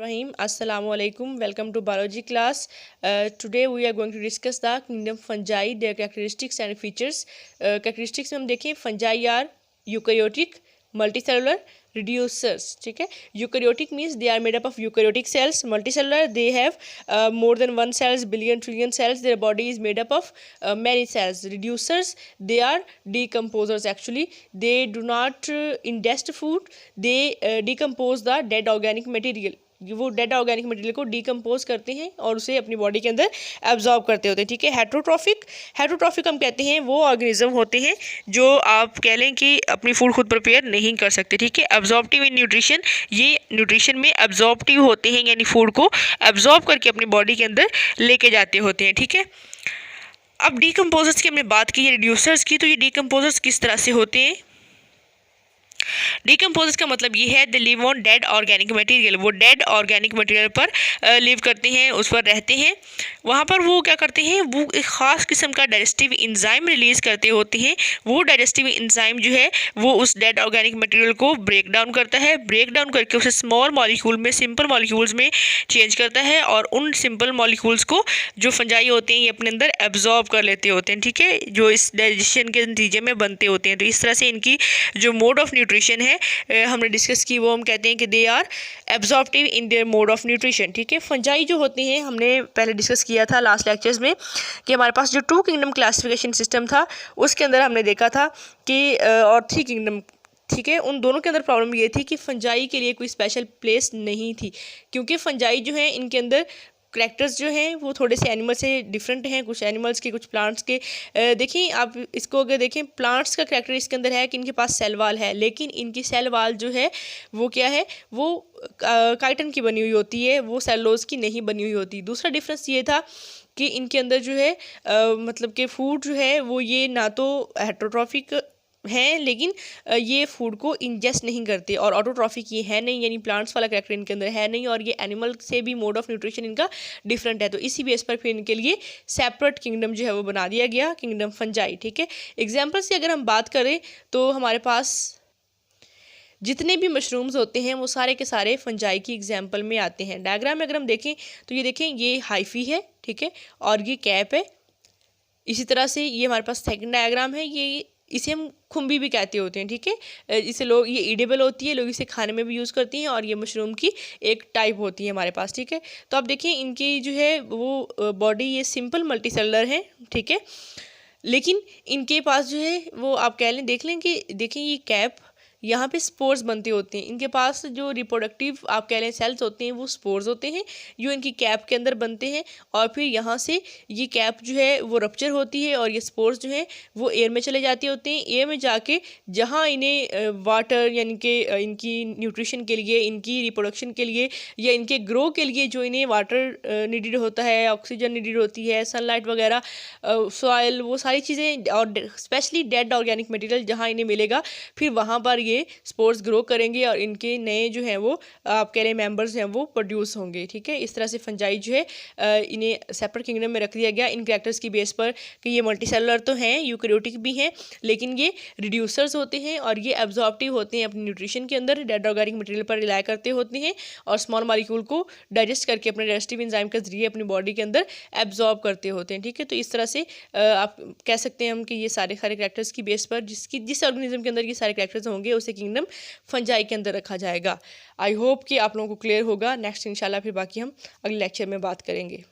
Rahim. Assalamu alaikum. Welcome to biology class. Today we are going to discuss the kingdom fungi, their characteristics and features. Characteristics में हम देखें fungi are eukaryotic, multicellular, reducers. ठीक है. Eukaryotic means they are made up of eukaryotic cells. Multicellular, they have more than one cells, billion, trillion cells. Their body is made up of many cells. Reducers, they are decomposers. Actually, they do not ingest food. They decompose the dead organic material. वो dead organic material को decompose करते हैं और उसे अपनी body के अंदर absorb करते होते हैं. ठीक है. हेटरोट्रॉफिक हम कहते हैं वो ऑर्गेनिज्म होते हैं जो आप कह लें कि अपनी फूड खुद प्रिपेयर नहीं कर सकते. ठीक है. एब्जॉर्प्टिव इन न्यूट्रिशन, ये न्यूट्रिशन में एब्जॉर्प्टिव होते हैं, यानी फूड को एब्जॉर्ब करके अपनी बॉडी के अंदर लेके जाते होते हैं. ठीक है. अब डिकम्पोजर्स की हमने बात की है, रिड्यूसर्स की. तो ये डिकम्पोजर्स किस तरह से होते हैं? डिकम्पोजर्स का मतलब ये है they live on dead organic material. वो डेड ऑर्गेनिक मटेरियल पर लिव करते हैं, उस पर रहते हैं. वहाँ पर वो क्या करते हैं, वो एक ख़ास किस्म का डाइजेस्टिव इंजाइम रिलीज़ करते होते हैं. वो डाइजेस्टिव इंजाइम जो है वो उस डेड ऑर्गेनिक मटेरियल को ब्रेक डाउन करता है. ब्रेक डाउन करके उसे स्मॉल मॉलिक्यूल में, सिंपल मॉलिक्यूल्स में चेंज करता है और उन सिंपल मॉलिक्यूल्स को जो फंजाई होते हैं ये अपने अंदर एब्जॉर्ब कर लेते होते हैं. ठीक है. जो इस डाइजेशन के नतीजे में बनते होते हैं. तो इस तरह से इनकी जो मोड ऑफ न्यूट्रिशन है हमने डिस्कस की, वो हम कहते हैं कि they are absorptive in their mode of nutrition. ठीक है. फंजाई जो होते हैं हमने पहले डिस्कस किया था लास्ट लेक्चर्स में कि हमारे पास जो 2 किंगडम क्लासिफिकेशन सिस्टम था उसके अंदर हमने देखा था कि और 3 किंगडम. ठीक है. उन दोनों के अंदर प्रॉब्लम ये थी कि फंजाई के लिए कोई स्पेशल प्लेस नहीं थी, क्योंकि फंजाई जो है इनके अंदर करैक्टर्स जो हैं वो थोड़े से एनिमल से डिफरेंट हैं, कुछ एनिमल्स के, कुछ प्लांट्स के. देखिए आप इसको अगर देखें, प्लांट्स का करैक्टर इसके अंदर है कि इनके पास सेल वाल है, लेकिन इनकी सेल वाल जो है वो क्या है, वो काइटन की बनी हुई होती है, वो सेलोज की नहीं बनी हुई होती. दूसरा डिफरेंस ये था कि इनके अंदर जो है मतलब कि फूड जो है वो ये ना तो हेटरोट्रॉफिक हैं, लेकिन ये फूड को इंजेस्ट नहीं करते, और ऑटोट्रॉफिक ये है नहीं, यानी प्लांट्स वाला करैक्टर इनके अंदर है नहीं, और ये एनिमल से भी मोड ऑफ न्यूट्रिशन इनका डिफरेंट है. तो इसी बेस पर फिर इनके लिए सेपरेट किंगडम जो है वो बना दिया गया, किंगडम फंजाई. ठीक है. एग्जाम्पल से अगर हम बात करें तो हमारे पास जितने भी मशरूम्स होते हैं वो सारे के सारे फंजाई की एग्जाम्पल में आते हैं. डायग्राम में अगर हम देखें तो ये देखें, ये हाइफी है. ठीक है. और ये कैप है. इसी तरह से ये हमारे पास सेकंड डायग्राम है, ये इसे हम खुम्बी भी कहते होते हैं. ठीक है. इसे लोग, ये ईडेबल होती है, लोग इसे खाने में भी यूज़ करती हैं, और ये मशरूम की एक टाइप होती है हमारे पास. ठीक है. तो आप देखिए इनकी जो है वो बॉडी ये सिंपल मल्टी है. ठीक है. लेकिन इनके पास जो है वो आप कह लें, देख लें कि देखें ये कैप, यहाँ पे स्पोर्स बनते होते हैं. इनके पास जो रिप्रोडक्टिव आप कह लें सेल्स होते हैं वो स्पोर्स होते हैं जो इनकी कैप के अंदर बनते हैं, और फिर यहाँ से ये कैप जो है वो रप्चर होती है और ये स्पोर्स जो हैं वो एयर में चले जाते होते हैं. एयर में जाके जहाँ इन्हें वाटर यानी कि इनकी न्यूट्रिशन के लिए, इनकी रिप्रोडक्शन के लिए या इनके ग्रो के लिए जो इन्हें वाटर नीडेड होता है, ऑक्सीजन नीडेड होती है, सनलाइट वगैरह, सॉइल, वो सारी चीज़ें, और स्पेशली डेड ऑर्गेनिक मटेरियल जहाँ इन्हें मिलेगा, फिर वहाँ पर ये स्पोर्स ग्रो करेंगे और इनके नए जो हैं वो आप कह रहे हैं मेंबर्स हैं वो प्रोड्यूस होंगे. ठीक है. इस तरह से फंजाई जो है इन्हें सेपरेट किंगडम में रख दिया गया इन कैरेक्टर्स की बेस पर कि ये मल्टीसेलुलर तो हैं, यूकैरियोटिक भी हैं, लेकिन ये रिड्यूसर्स होते हैं और ये एब्जॉर्प्टिव होते हैं अपनी न्यूट्रिशन के अंदर, डेड ऑर्गेनिक मटेरियल पर रिलाई करते होते हैं और स्मॉल मॉलिक्यूल को डाइजेस्ट करके अपने डाइजेस्टिव एंजाइम के जरिए अपनी बॉडी के अंदर एब्जॉर्ब करते होते हैं. ठीक है. तो इस तरह से आप कह सकते हैं हम कि ये सारे कैरेक्टर्स की बेस पर जिस ऑर्गेनिज्म के अंदर ये सारे कैरेक्टर्स होंगे उसे किंगडम फंजाई के अंदर रखा जाएगा. आई होप कि आप लोगों को क्लियर होगा. नेक्स्ट इंशाल्लाह फिर बाकी हम अगले लेक्चर में बात करेंगे.